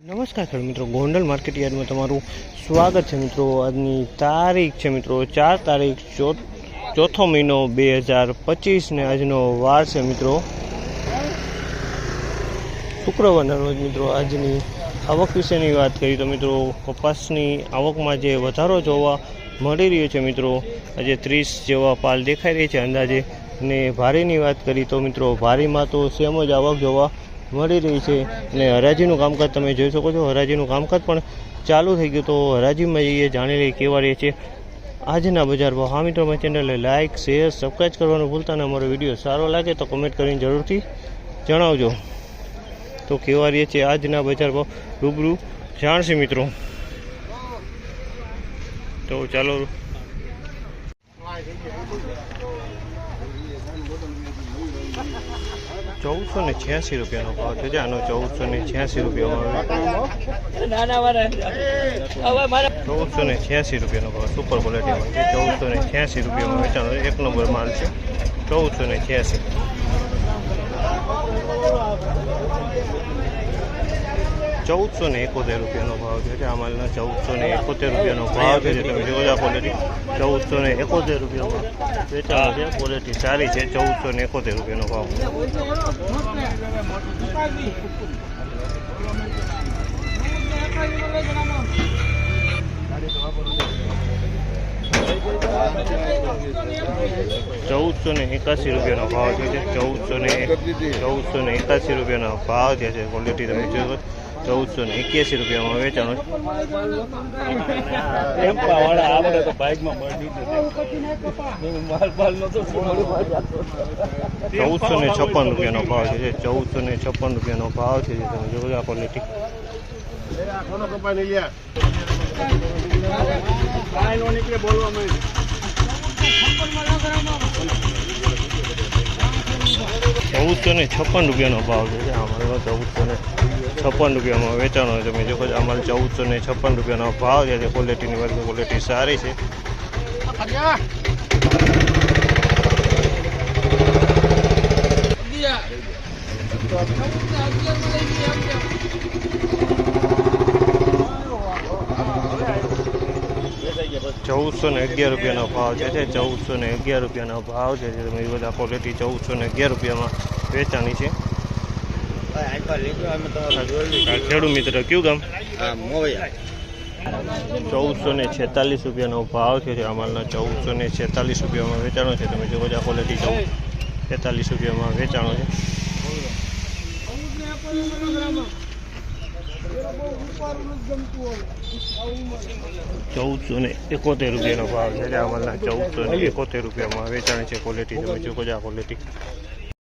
નમસ્કાર ખેડૂત મિત્રો, ગોંડલ માર્કેટ યાર્ડમાં તમારું સ્વાગત છે મિત્રો। આજની તારીખ છે મિત્રો 4 તારીખ ચોથો મહિનો 2025 ને આજનો વાર છે મિત્રો શુક્રવારના રોજ મિત્રો। આજની આવક વિશેની વાત કરીએ તો મિત્રો કપાસની આવકમાં જે વધારો જોવા મળી રહ્યો છે મિત્રો, આજે 30 જેવા પાલ દેખાઈ રહી છે અંદાજે। ને ભારેની વાત કરીએ તો મિત્રો ભારીમાં તો સેમ જ આવક જોવા મળી રહી છે અને હરાજીનું કામકાજ તમે જોઈ શકો છો। હરાજીનું કામકાજ પણ ચાલુ થઈ ગયું, તો હરાજીમાં જઈએ જાણી લઈએ કેવા રહે છે આજના બજાર ભાવ। હા મિત્રો, મારી ચેનલને લાઇક શેર સબસ્ક્રાઈબ કરવાનું ભૂલતા નહીં। અમારો વિડીયો સારો લાગે તો કમેન્ટ કરીને જરૂરથી જણાવજો। તો કેવા રહે છે આજના બજાર ભાવ રૂબરૂ જાણશે મિત્રો। તો ચાલો 1486 રૂપિયાનો ભાવ છે। આનો 1486 રૂપિયામાં 1486 રૂપિયાનો ભાવ સુપર ક્વોલિટીમાં છે। 1486 રૂપિયામાં વેચાણો એક નંબર માલ છે। 1486 1471 રૂપિયાનો ભાવ છે। આ માલના 1471 રૂપિયાનો ભાવ છે। તમે જોવો છો ક્વોલિટી 1471 રૂપિયામાં વેચાણો છે। ક્વોલિટી સારી છે। 1471 રૂપિયાનો ભાવ। 1481 રૂપિયાનો ભાવ છે। 1481 રૂપિયાનો ભાવ છે। ક્વોલિટી તમે જોયો 1481 રૂપિયામાં વેચાણો 1456 રૂપિયાનો ભાવ છે। 1456 રૂપિયાનો ભાવ છે। તમે જોયો આ ક્વોલિટી 1456 રૂપિયાનો ભાવ છે। અમારો 1456 રૂપિયામાં વેચાણો તમે જોવો છો અમારે 1456 રૂપિયાનો ભાવ છે। ક્વોલિટીની વાત ક્વોલિટી સારી છે। 1411 રૂપિયાનો ભાવ છે। 1411 રૂપિયાનો ભાવ છે। તમે બધા ક્વોલિટી 1411 રૂપિયામાં વેચાણી છે। ખેડૂત મિત્ર કયું ગામ? 1446 રૂપિયાનો ભાવ છે। આ માલના 1446 રૂપિયામાં વેચાણો છે। તમે જોવો છો ક્વોલિટી 46 રૂપિયામાં વેચાણો છે। 1471 રૂપિયાનો ભાવ છે। આ માલના 1471 રૂપિયામાં વેચાણ છે। ક્વોલિટી તમે જોવો છો ક્વોલિટી